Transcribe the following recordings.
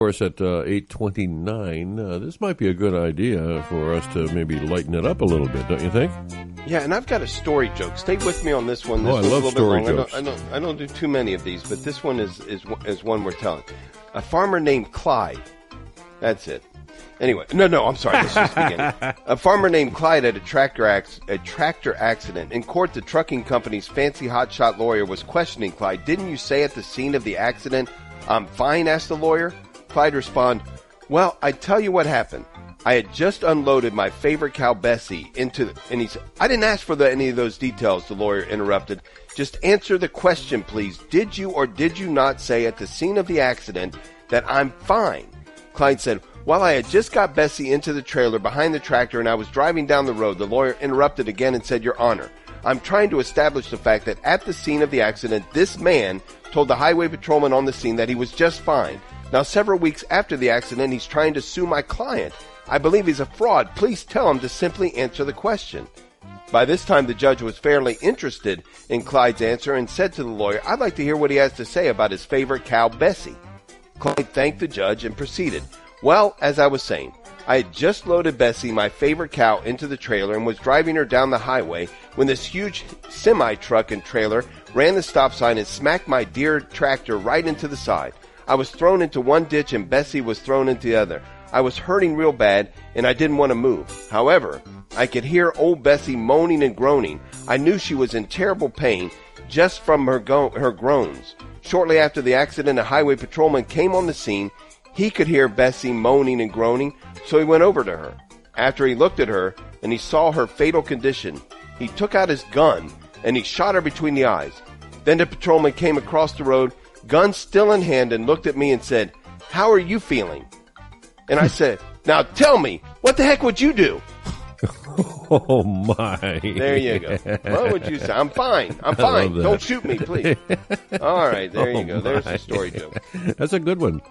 Of course, at 8:29, this might be a good idea for us to maybe lighten it up a little bit, don't you think? Yeah, and I've got a story joke. Stay with me on this one. This I love story jokes. I don't do too many of these, but this one is one we're telling. A farmer named Clyde. That's it. Anyway, no, I'm sorry. Let's just begin. A farmer named Clyde had a tractor accident. In court, the trucking company's fancy hotshot lawyer was questioning Clyde. Didn't you say at the scene of the accident, "I'm fine," asked the lawyer. Clyde responded, "Well, I tell you what happened. I had just unloaded my favorite cow, Bessie, and he said, I didn't ask for any of those details," the lawyer interrupted. "Just answer the question, please. Did you or did you not say at the scene of the accident that I'm fine?" Clyde said, "Well, I had just got Bessie into the trailer behind the tractor and I was driving down the road." The lawyer interrupted again and said, "Your Honor, I'm trying to establish the fact that at the scene of the accident, this man told the highway patrolman on the scene that he was just fine. Now, several weeks after the accident, he's trying to sue my client. I believe he's a fraud. Please tell him to simply answer the question." By this time, the judge was fairly interested in Clyde's answer and said to the lawyer, "I'd like to hear what he has to say about his favorite cow, Bessie." Clyde thanked the judge and proceeded. "Well, as I was saying, I had just loaded Bessie, my favorite cow, into the trailer and was driving her down the highway when this huge semi-truck and trailer ran the stop sign and smacked my dear tractor right into the side. I was thrown into one ditch and Bessie was thrown into the other. I was hurting real bad and I didn't want to move. However, I could hear old Bessie moaning and groaning. I knew she was in terrible pain just from her groans. Shortly after the accident, a highway patrolman came on the scene. He could hear Bessie moaning and groaning, so he went over to her. After he looked at her and he saw her fatal condition, he took out his gun and he shot her between the eyes. Then the patrolman came across the road, gun still in hand, and looked at me and said, "How are you feeling?" And I said, "Now tell me, what the heck would you do?" Oh, my. There you go. What would you say? I'm fine. I'm fine. Don't shoot me, please. All right, there you go. There's the story joke. That's a good one.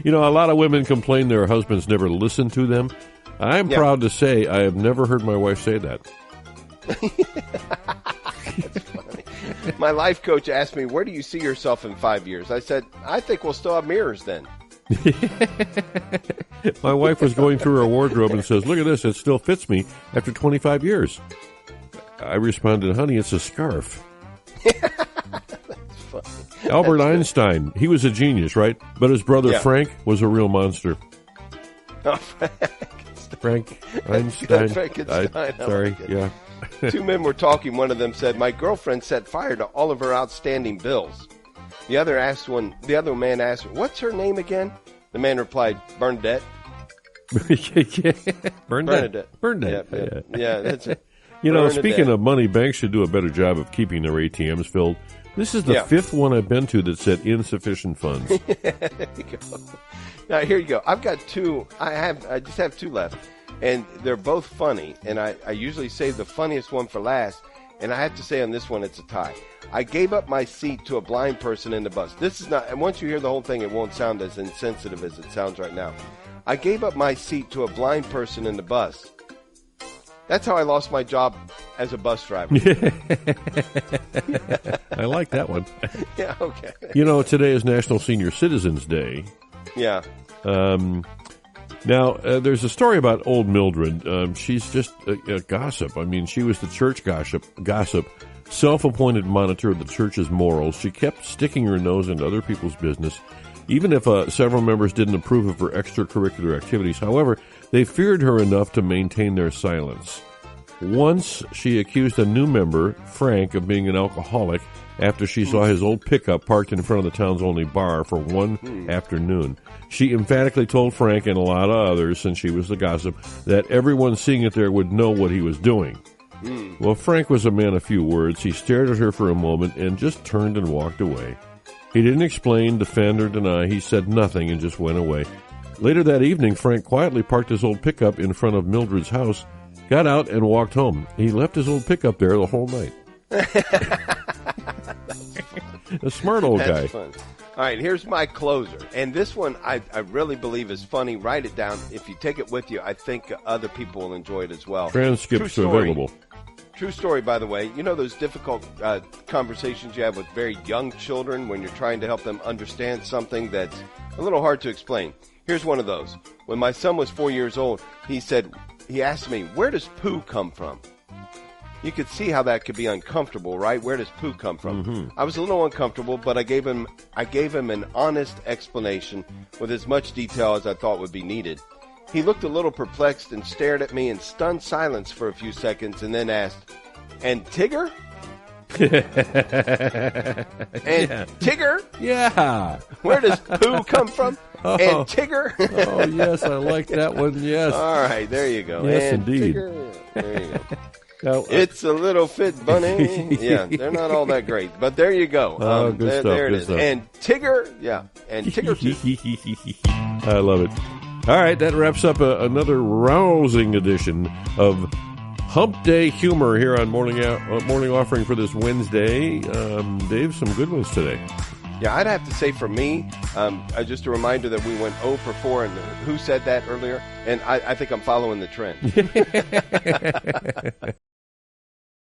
You know, a lot of women complain their husbands never listen to them. I'm proud to say I have never heard my wife say that. That's funny. My life coach asked me, "Where do you see yourself in 5 years?" I said, "I think we'll still have mirrors then." My wife was going through her wardrobe and says, "Look at this, it still fits me after 25 years. I responded, "Honey, it's a scarf." That's funny. Albert Einstein, he was a genius, right? But his brother Frank was a real monster. Oh, Frank Einstein. Frankenstein. Sorry, yeah. Two men were talking. One of them said, "My girlfriend set fire to all of her outstanding bills." The other man asked, "What's her name again?" The man replied, "Bernadette." Bernadette. Yeah, that's it. You know, speaking of money, banks should do a better job of keeping their ATMs filled. This is the fifth one I've been to that said insufficient funds. There you go. Now, here you go. I've got two. I just have two left, and they're both funny, and I usually save the funniest one for last, and I have to say on this one it's a tie. I gave up my seat to a blind person in the bus. This is not, and once you hear the whole thing, it won't sound as insensitive as it sounds right now. I gave up my seat to a blind person in the bus. That's how I lost my job as a bus driver. I like that one. Yeah, okay. You know, today is National Senior Citizens Day. Yeah. Now, there's a story about old Mildred. She's just a gossip. I mean, she was the church gossip, self-appointed monitor of the church's morals. She kept sticking her nose into other people's business, even if several members didn't approve of her extracurricular activities. However, they feared her enough to maintain their silence. Once, she accused a new member, Frank, of being an alcoholic after she saw his old pickup parked in front of the town's only bar for one afternoon. She emphatically told Frank and a lot of others, since she was the gossip, that everyone seeing it there would know what he was doing. Well, Frank was a man of few words. He stared at her for a moment and just turned and walked away. He didn't explain, defend, or deny. He said nothing and just went away. Later that evening, Frank quietly parked his old pickup in front of Mildred's house, got out, and walked home. He left his old pickup there the whole night. A smart old guy. That's fun. All right, here's my closer. And this one I really believe is funny. Write it down. If you take it with you, I think other people will enjoy it as well. Transcripts are available. True story, by the way. You know those difficult conversations you have with very young children when you're trying to help them understand something that's a little hard to explain? Here's one of those. When my son was 4 years old, he asked me, where does poo come from? You could see how that could be uncomfortable, right? Where does poo come from? Mm-hmm. I was a little uncomfortable, but I gave him an honest explanation with as much detail as I thought would be needed. He looked a little perplexed and stared at me in stunned silence for a few seconds and then asked, and Tigger? Tigger? Yeah. Where does poo come from? Oh. And Tigger? Oh, yes, I like that one, yes. All right, there you go. Yes, and indeed. Tigger. There you go. Now, It's a little fit bunny. Yeah, they're not all that great, but there you go. Oh, good stuff. There it Good is. stuff. And Tigger, yeah, and Tigger too. I love it. All right, that wraps up another rousing edition of Hump Day Humor here on Morning Offering for this Wednesday. Dave, some good ones today. Yeah, I'd have to say for me, just a reminder that we went 0 for 4, and who said that earlier? And I think I'm following the trend.